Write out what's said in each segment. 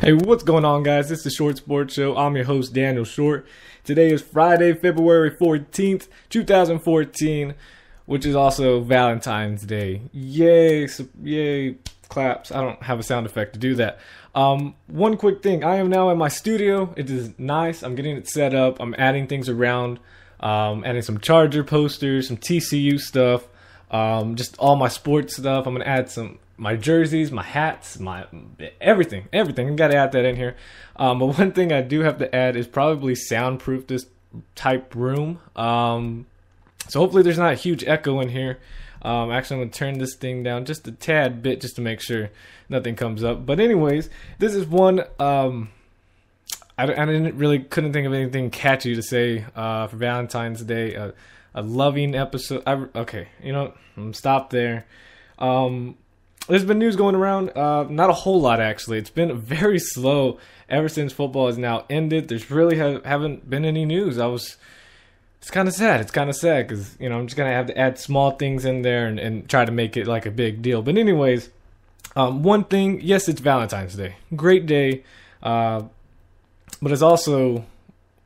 Hey, what's going on, guys? This is the Short Sports Show. I'm your host, Daniel Short. Today is Friday, February 14th, 2014, which is also Valentines Day. Yay, yay, claps. I don't have a sound effect to do that. One quick thing. I am now in my studio. It is nice. I'm getting it set up. I'm adding things around, adding some Charger posters, some TCU stuff, just all my sports stuff. I'm going to add my jerseys, my hats, my everything. I got to add that in here. But one thing I do have to add is probably soundproof this type room. So hopefully there's not a huge echo in here. Actually, I'm going to turn this thing down just a tad bit just to make sure nothing comes up. But anyways, this is one, I couldn't think of anything catchy to say for Valentine's Day. A loving episode. Okay, I'm going to stop there. There's been news going around, not a whole lot actually. It's been very slow ever since football has now ended. There's really haven't been any news. It's kind of sad. It's kind of sad because, I'm just going to have to add small things in there and try to make it like a big deal. But anyways, one thing, yes, it's Valentine's Day. Great day. But it's also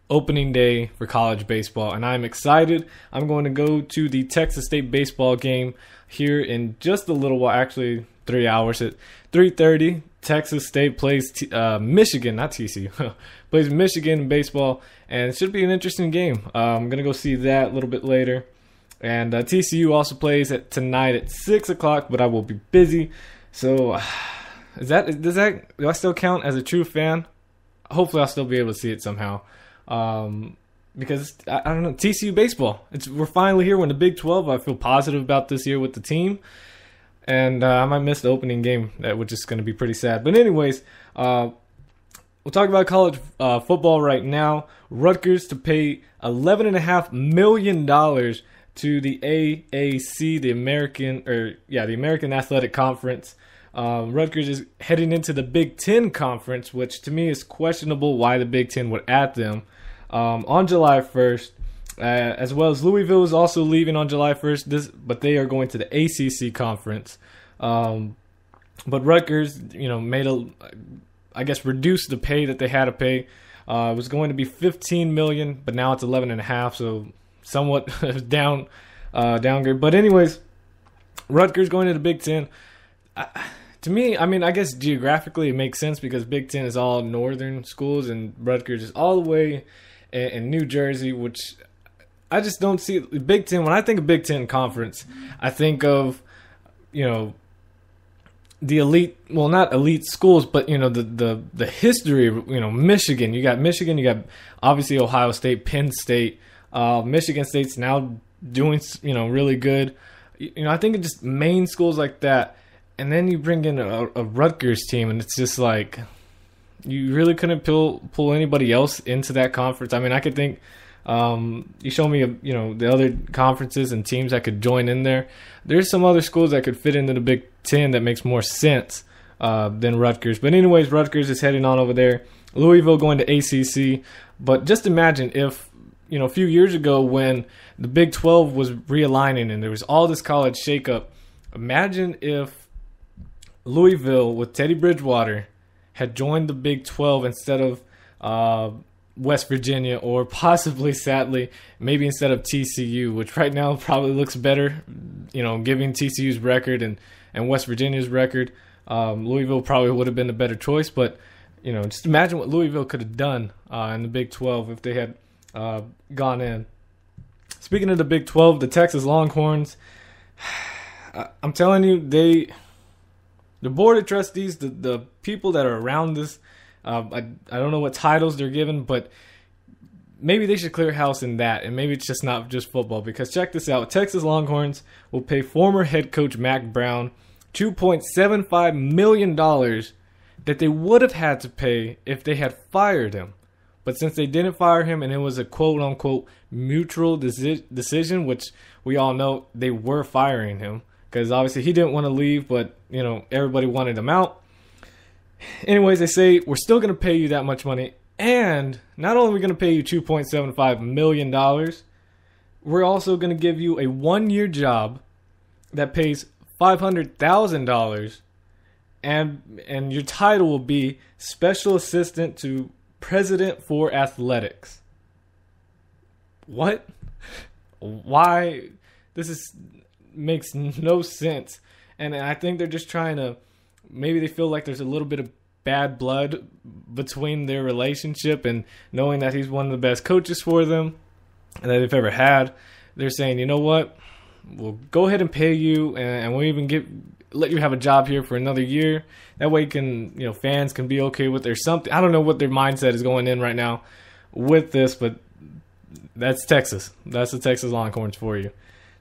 opening day for college baseball, and I'm excited. I'm going to go to the Texas State baseball game here in just a little while, actually 3 hours at 3:30. Texas State plays Michigan, not TCU, plays Michigan in baseball, and it should be an interesting game. I'm going to go see that a little bit later. And TCU also plays tonight at 6 o'clock, but I will be busy. So do I still count as a true fan? Hopefully I'll still be able to see it somehow. Because I don't know, TCU baseball. We're finally here. We're in the Big 12. I feel positive about this year with the team, and I might miss the opening game, which is going to be pretty sad. But anyways, we'll talk about college football right now. Rutgers to pay $11.5 million to the AAC, the American Athletic Conference. Rutgers is heading into the Big Ten Conference, which to me is questionable why the Big Ten would add them. On July 1st, as well as Louisville is also leaving on July 1st, but they are going to the ACC conference. But Rutgers, reduced the pay that they had to pay. It was going to be $15 million, but now it's $11.5, so somewhat downgrade. But anyways, Rutgers going to the Big Ten. To me, I guess geographically it makes sense because Big Ten is all northern schools and Rutgers is all the way in New Jersey, which I just don't see. Big Ten, when I think of Big Ten Conference, I think of, the elite, well, not elite schools, but, the history of, Michigan. You got obviously Ohio State, Penn State. Michigan State's now doing, really good. I think of just main schools like that. And then you bring in a Rutgers team, and it's just like you really couldn't pull anybody else into that conference. I could think you show me, the other conferences and teams that could join in there. There's some other schools that could fit into the Big Ten that makes more sense than Rutgers. But anyways, Rutgers is heading on over there. Louisville going to ACC. But just imagine if, a few years ago when the Big 12 was realigning and there was all this college shakeup, imagine if Louisville with Teddy Bridgewater had joined the Big 12 instead of West Virginia, or possibly, sadly, maybe instead of TCU, which right now probably looks better, giving TCU's record and West Virginia's record. Louisville probably would have been the better choice, but, just imagine what Louisville could have done in the Big 12 if they had gone in. Speaking of the Big 12, the Texas Longhorns, I'm telling you, the board of trustees, the people that are around this, I don't know what titles they're given, but maybe they should clear house in that, and maybe it's just not just football, because check this out. Texas Longhorns will pay former head coach Mack Brown $2.75 million that they would have had to pay if they had fired him. But since they didn't fire him and it was a quote-unquote mutual decision, which we all know they were firing him, because obviously he didn't want to leave, but, everybody wanted him out. Anyways, they say, we're still going to pay you that much money. And not only are we going to pay you $2.75 million, we're also going to give you a 1-year job that pays $500,000 and your title will be Special Assistant to President for Athletics. What? Why? Makes no sense. And I think they're just trying to, maybe they feel like there's a little bit of bad blood between their relationship, and knowing that he's one of the best coaches for them that they've ever had, they're saying, you know what, we'll go ahead and pay you, and we'll even let you have a job here for another year. That way fans can be okay with their something. I don't know what their mindset is going in right now with this, but that's Texas. That's the Texas Longhorns for you.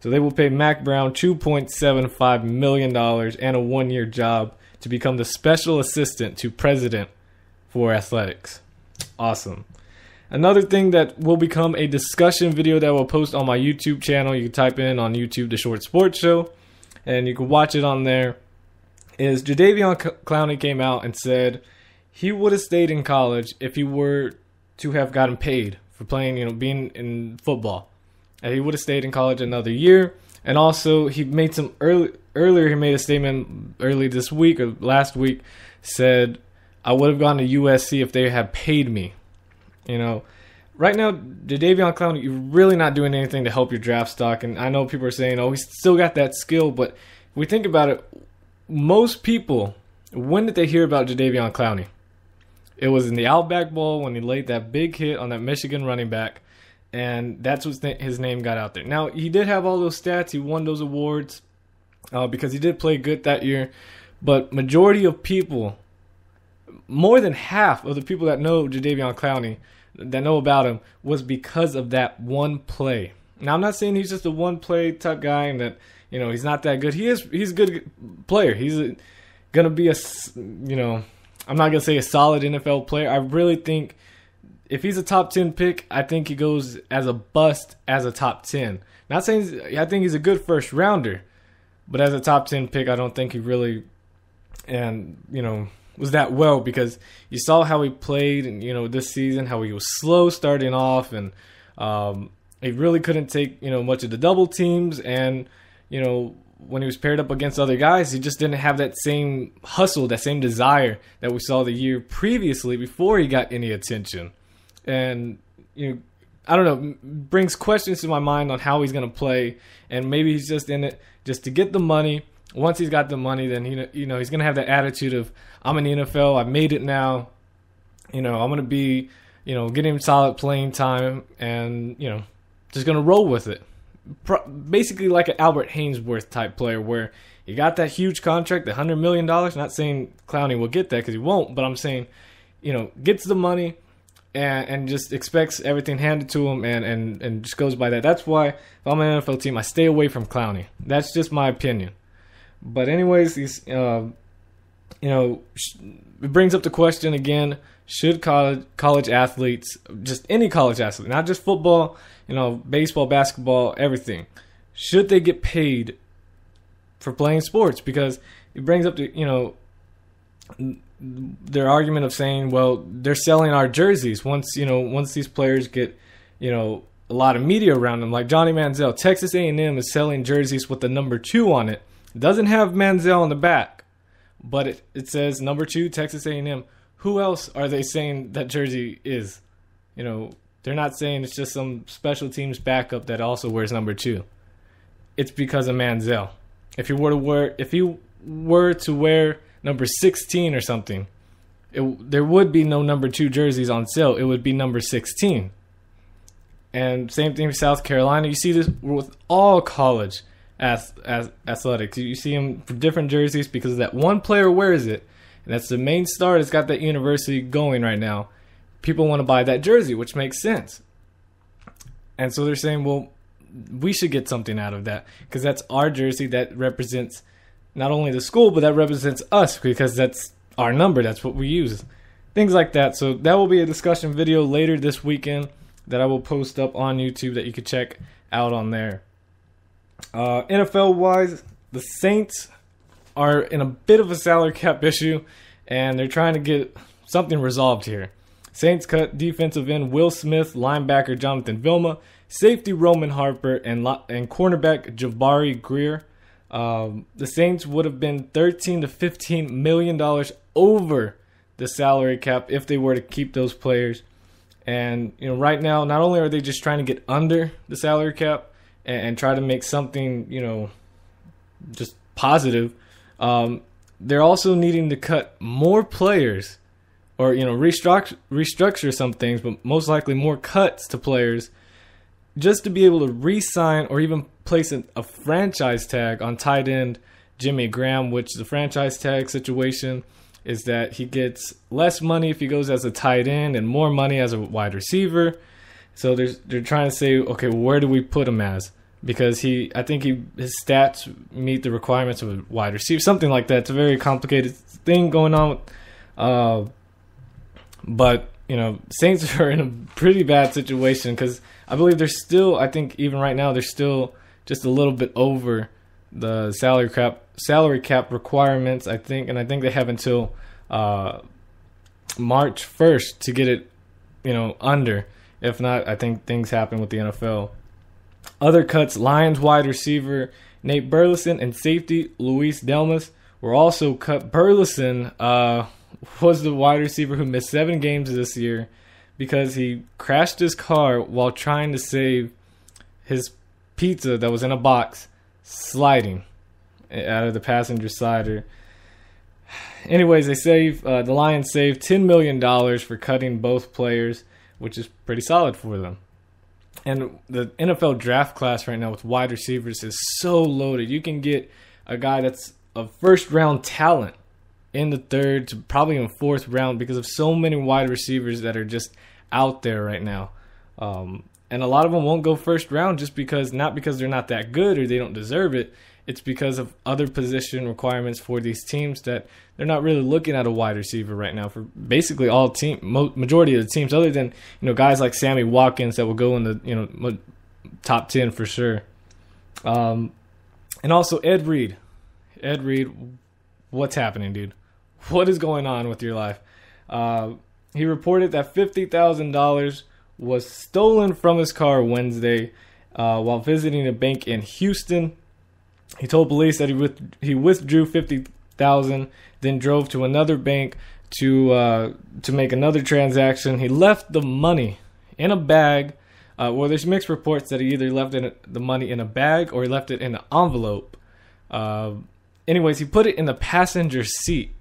So they will pay Mack Brown $2.75 million and a 1-year job to become the special assistant to president for athletics. Awesome. Another thing that will become a discussion video that I will post on my YouTube channel, you can type in on YouTube The Short Sports Show, and you can watch it on there, is Jadeveon Clowney came out and said he would have stayed in college if he were to have gotten paid for playing, being in football. And he would have stayed in college another year. And also, he made earlier he made a statement early this week or last week, said, I would have gone to USC if they had paid me. Right now, Jadeveon Clowney, you're really not doing anything to help your draft stock. And I know people are saying, oh, he's still got that skill. But if we think about it, most people, when did they hear about Jadeveon Clowney? It was in the Outback Bowl when he laid that big hit on that Michigan running back. And that's what his name got out there. Now, he did have all those stats. He won those awards because he did play good that year. But majority of people, more than half of the people that know Jadeveon Clowney, that know about him, was because of that one play. Now, I'm not saying he's just a one-play type guy and that, he's not that good. He's a good player. He's going to be I'm not going to say a solid NFL player. I really think if he's a top 10 pick, I think he goes as a bust as a top 10. Not saying I think he's a good first rounder, but as a top 10 pick, I don't think he really was that well, because you saw how he played and this season, how he was slow starting off, and he really couldn't take much of the double teams, and when he was paired up against other guys, he just didn't have that same hustle, that same desire that we saw the year previously before he got any attention. And, I don't know, brings questions to my mind on how he's going to play. And maybe he's just in it just to get the money. Once he's got the money, then, he's going to have that attitude of, I'm in the NFL, I've made it now. I'm going to be, getting solid playing time and, just going to roll with it. Basically like an Albert Haynesworth type player where he got that huge contract, the $100 million. Not saying Clowney will get that because he won't, but I'm saying, gets the money and just expects everything handed to him and just goes by that. That's why if I'm an NFL team, I stay away from Clowney. That's just my opinion. But anyways, it brings up the question again, should college athletes, just any college athlete, not just football, baseball, basketball, everything, should they get paid for playing sports? Because it brings up their argument of saying, well, they're selling our jerseys once these players get, a lot of media around them. Like Johnny Manziel, Texas A&M is selling jerseys with the number 2 on it. It doesn't have Manziel on the back, but it says number 2, Texas A&M. Who else are they saying that jersey is? They're not saying it's just some special teams backup that also wears number 2. It's because of Manziel. If he were to wear number 16 or something, there would be no number 2 jerseys on sale. It would be number 16. And same thing with South Carolina. You see this with all college athletics. You see them for different jerseys because that one player wears it, and that's the main star that's got that university going right now. People want to buy that jersey, which makes sense. And so they're saying, well, we should get something out of that because that's our jersey that represents not only the school, but that represents us because that's our number. That's what we use. Things like that. So that will be a discussion video later this weekend that I will post up on YouTube that you can check out on there. NFL-wise, the Saints are in a bit of a salary cap issue, and they're trying to get something resolved here. Saints cut defensive end Will Smith, linebacker Jonathan Vilma, safety Roman Harper, and cornerback Jabari Greer. the Saints would have been $13 to $15 million over the salary cap if they were to keep those players. And right now, not only are they just trying to get under the salary cap and try to make something just positive, they're also needing to cut more players, or restructure some things, but most likely more cuts to players, just to be able to re-sign or even place a franchise tag on tight end Jimmy Graham, which the franchise tag situation is that he gets less money if he goes as a tight end and more money as a wide receiver. So they're trying to say, okay, where do we put him as? Because I think his stats meet the requirements of a wide receiver, something like that. It's a very complicated thing going on. But Saints are in a pretty bad situation because I believe they're still, I think even right now, they're still just a little bit over the salary cap requirements, I think. And I think they have until March 1st to get it, under. If not, I think things happen with the NFL. Other cuts: Lions wide receiver Nate Burleson and safety Luis Delmas were also cut. Burleson was the wide receiver who missed 7 games this year because he crashed his car while trying to save his pizza that was in a box sliding out of the passenger side. Anyways, the Lions saved $10 million for cutting both players, which is pretty solid for them. And the NFL draft class right now with wide receivers is so loaded. You can get a guy that's a first-round talent in the 3rd to probably in 4th round because of so many wide receivers that are just out there right now. And a lot of them won't go first round just because, not because they're not that good or they don't deserve it. It's because of other position requirements for these teams that they're not really looking at a wide receiver right now for basically all majority of the teams, other than guys like Sammy Watkins that will go in the top 10 for sure. And also Ed Reed, what's happening, dude? What is going on with your life? He reported that $50,000 was stolen from his car Wednesday while visiting a bank in Houston. He told police that he withdrew $50,000, then drove to another bank to make another transaction. He left the money in a bag. Well, there's mixed reports that he either left the money in a bag or he left it in an envelope. Anyways, he put it in the passenger seat.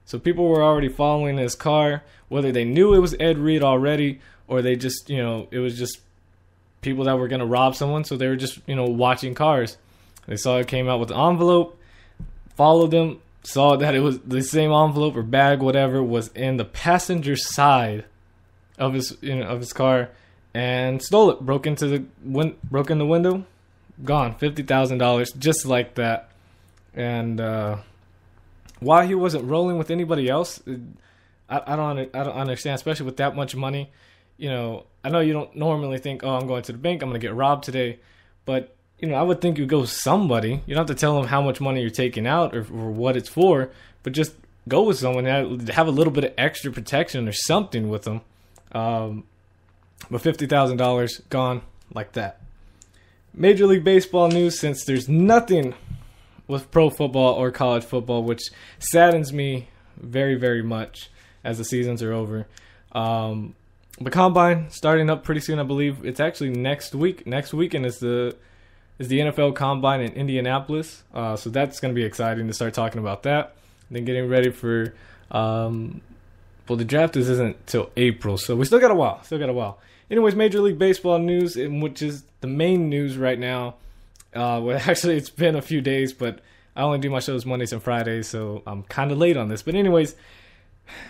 So people were already following his car, whether they knew it was Ed Reed already or they just, it was just people that were going to rob someone. So they were just, watching cars. They saw it came out with the envelope, followed them, saw that it was the same envelope or bag, whatever, was in the passenger side of his car and stole it. Broke in the window, gone. $50,000 just like that. And why he wasn't rolling with anybody else, I don't understand, especially with that much money. I know you don't normally think, oh, I'm going to the bank, I'm going to get robbed today. But, I would think you'd go with somebody. You don't have to tell them how much money you're taking out or what it's for, but just go with someone that have a little bit of extra protection or something with them. But $50,000 gone like that. Major League Baseball news, since there's nothing with pro football or college football, which saddens me very, very much as the seasons are over. The Combine starting up pretty soon, I believe. It's actually next week. Next weekend is the NFL Combine in Indianapolis. So that's going to be exciting to start talking about that. And then getting ready for, the draft isn't till April, so we still got a while. Anyways, Major League Baseball news, which is the main news right now. Well, actually, it's been a few days, but I only do my shows Mondays and Fridays, so I'm kind of late on this. But anyways,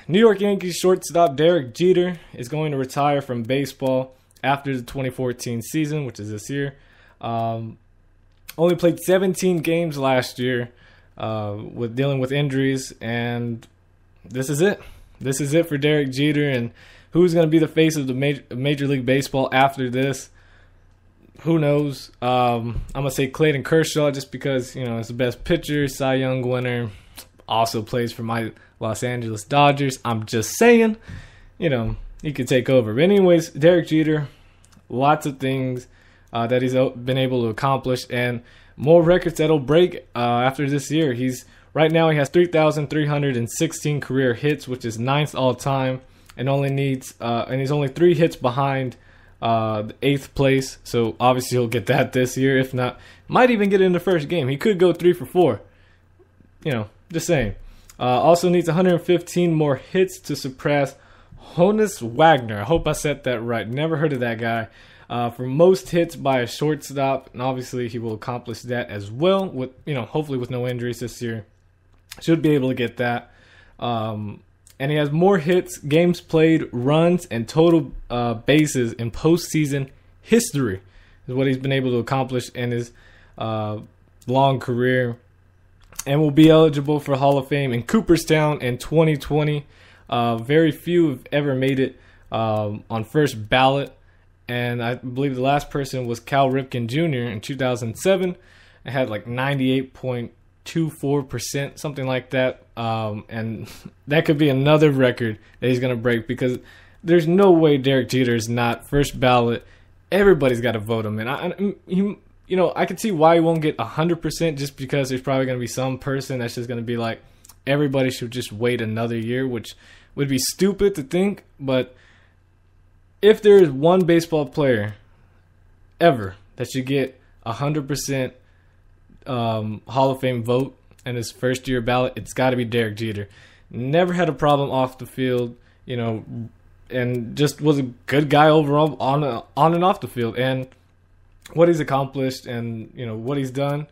New York Yankees shortstop Derek Jeter is going to retire from baseball after the 2014 season, which is this year. Only played 17 games last year with dealing with injuries, and this is it. This is it for Derek Jeter, and who's going to be the face of the Major League Baseball after this? Who knows? I'm going to say Clayton Kershaw just because, he's the best pitcher, Cy Young winner, also plays for my Los Angeles Dodgers. I'm just saying, he could take over. But anyways, Derek Jeter, lots of things that he's been able to accomplish. And more records that'll break after this year. Right now he has 3,316 career hits, which is ninth all time, and he's only 3 hits behind the 8th place. So obviously he'll get that this year. If not, might even get it in the first game. He could go 3 for 4. Just saying. Also needs 115 more hits to surpass Honus Wagner. I hope I said that right. Never heard of that guy. For most hits by a shortstop, and obviously he will accomplish that as well. With hopefully with no injuries this year, should be able to get that. And he has more hits, games played, runs, and total bases in postseason history. Is what he's been able to accomplish in his long career, and will be eligible for Hall of Fame in Cooperstown in 2020. Very few have ever made it on first ballot. And I believe the last person was Cal Ripken Jr. in 2007. It had like 98.24%, something like that. And that could be another record that he's going to break, because there's no way Derek Jeter is not first ballot. Everybody's got to vote him in. I can see why he won't get 100%, just because there's probably going to be some person that's just going to be like, everybody should just wait another year, which would be stupid to think, but if there is one baseball player ever that should get 100% Hall of Fame vote in his first year ballot, it's got to be Derek Jeter. Never had a problem off the field, and just was a good guy overall on and off the field. And what he's accomplished and what he's done,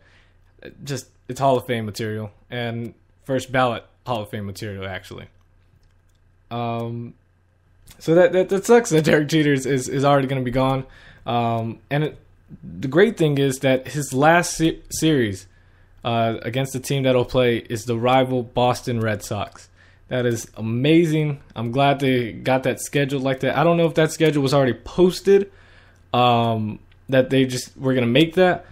just it's Hall of Fame material, and first ballot Hall of Fame material actually. So that sucks that Derek Jeter is already going to be gone. The great thing is that his last series against the team that'll play is the rival Boston Red Sox. That is amazing. I'm glad they got that scheduled like that. I don't know if that schedule was already posted, that they just were going to make that.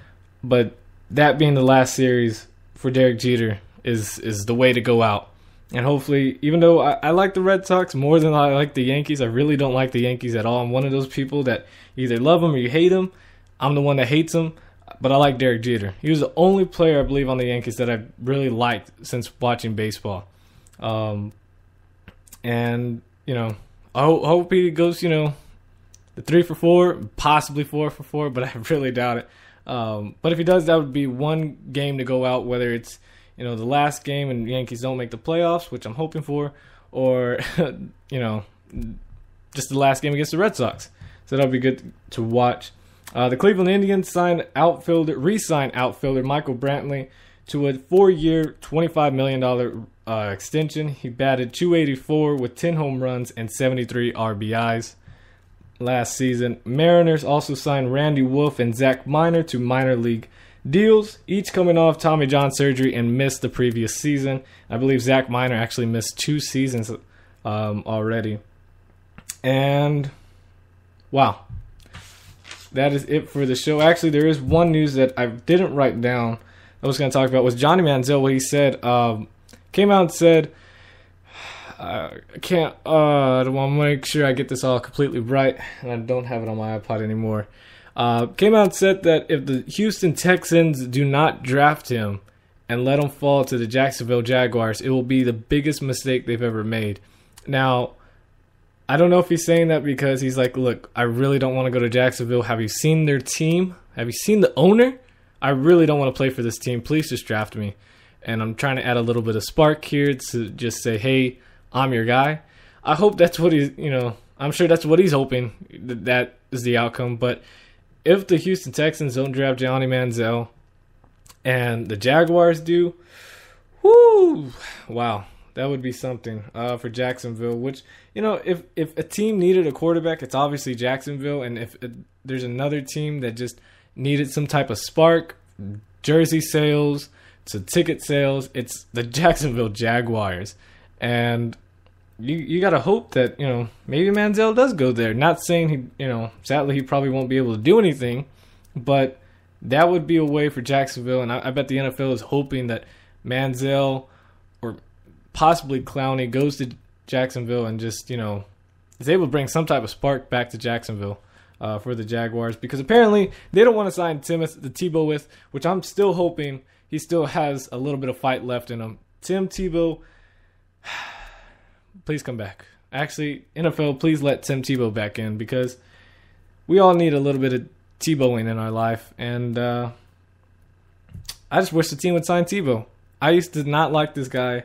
But that being the last series for Derek Jeter is the way to go out. And hopefully, even though I like the Red Sox more than I like the Yankees, I really don't like the Yankees at all. I'm one of those people that either love them or you hate them. I'm the one that hates them, but I like Derek Jeter. He was the only player, I believe, on the Yankees that I really liked since watching baseball. I hope he goes, the 3 for 4, possibly 4 for 4, but I really doubt it. But if he does, that would be one game to go out, whether it's the last game and Yankees don't make the playoffs, which I'm hoping for, or, just the last game against the Red Sox. So that'll be good to watch. The Cleveland Indians re-signed outfielder Michael Brantley to a 4-year, $25 million extension. He batted .284 with 10 home runs and 73 RBIs last season. Mariners also signed Randy Wolf and Zach Miner to minor league deals, each coming off Tommy John surgery and missed the previous season. I believe Zach Miner actually missed 2 seasons already. And wow, that is it for the show. Actually, there is one news that I didn't write down I was going to talk about was Johnny Manziel. What he said, came out and said, I want to make sure I get this all completely right, and I don't have it on my iPod anymore. Came out and said that if the Houston Texans do not draft him and let him fall to the Jacksonville Jaguars, it will be the biggest mistake they've ever made. Now, I don't know if he's saying that because he's like, look, I really don't want to go to Jacksonville. Have you seen their team? Have you seen the owner? I really don't want to play for this team. Please just draft me. And I'm trying to add a little bit of spark here to just say, hey, I'm your guy. I hope that's what he's, I'm sure that's what he's hoping that is the outcome. But if the Houston Texans don't draft Johnny Manziel and the Jaguars do, wow, that would be something for Jacksonville. Which, if a team needed a quarterback, it's obviously Jacksonville. And if there's another team that just needed some type of spark, jersey sales to ticket sales, it's the Jacksonville Jaguars. And you got to hope that, maybe Manziel does go there. Not saying sadly he probably won't be able to do anything, but that would be a way for Jacksonville. And I bet the NFL is hoping that Manziel or possibly Clowney goes to Jacksonville and just, is able to bring some type of spark back to Jacksonville. for the Jaguars, because apparently they don't want to sign Tebow with, which I'm still hoping he still has a little bit of fight left in him. Tim Tebow, please come back. Actually, NFL, please let Tim Tebow back in, because we all need a little bit of Tebowing in our life. And I just wish the team would sign Tebow. I used to not like this guy,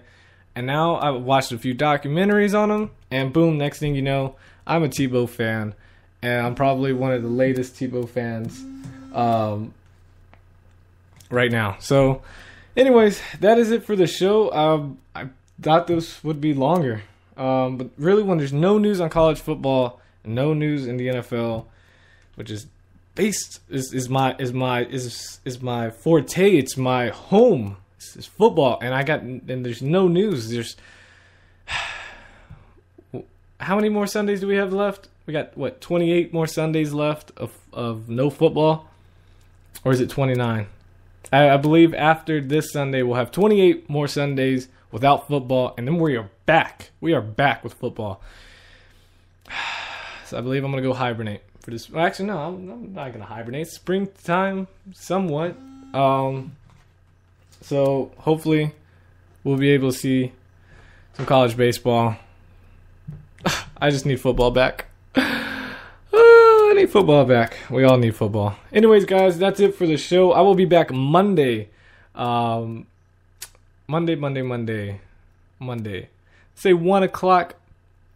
and now I've watched a few documentaries on him, and boom, next thing you know, I'm a Tebow fan, and I'm probably one of the latest Tebow fans right now. So, anyways, that is it for the show. I thought this would be longer. But really, when there's no news on college football, no news in the NFL, which is my forte. It's my home. It's football, and there's no news. There's how many more Sundays do we have left? We got 28 more Sundays left of no football, or is it 29? I believe after this Sunday we'll have 28 more Sundays without football, and then we are back. We are back with football. So I believe I'm going to go hibernate for this. Well, actually, no, I'm not going to hibernate. Springtime, somewhat. So hopefully we'll be able to see some college baseball. I just need football back. I need football back. We all need football. Anyways, guys, that's it for the show. I will be back Monday. Monday. Say 1 o'clock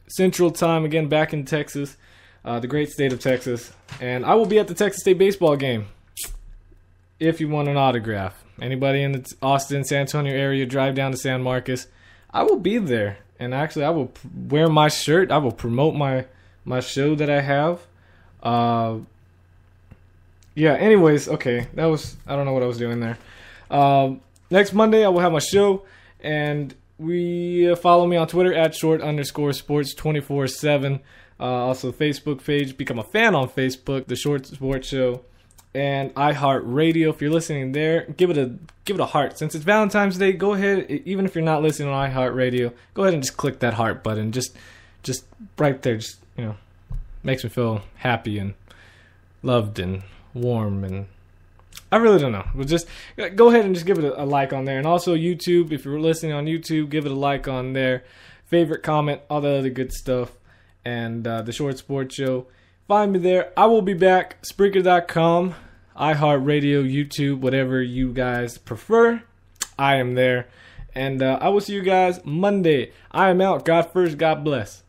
Central Time, again, back in Texas, the great state of Texas. And I will be at the Texas State baseball game if you want an autograph. Anybody in the Austin, San Antonio area, drive down to San Marcos. I will be there. And actually, I will wear my shirt. I will promote my show that I have. Yeah, anyways, okay. I don't know what I was doing there. Next Monday, I will have my show. And follow me on Twitter at @short_sports 24/7. Also, Facebook page. Become a fan on Facebook, The Short Sports Show. And iHeartRadio. If you're listening there, give it a heart. Since it's Valentine's Day, go ahead, even if you're not listening on iHeartRadio, go ahead and just click that heart button. Just right there, just, makes me feel happy and loved and warm, and I really don't know. But just go ahead and just give it a like on there. And also YouTube, if you're listening on YouTube, give it a like on there. Favorite, comment, all the other good stuff. And The Short Sports Show. Find me there. I will be back. Spreaker.com, iHeartRadio, YouTube, whatever you guys prefer. I am there. And I will see you guys Monday. I am out. God first. God bless.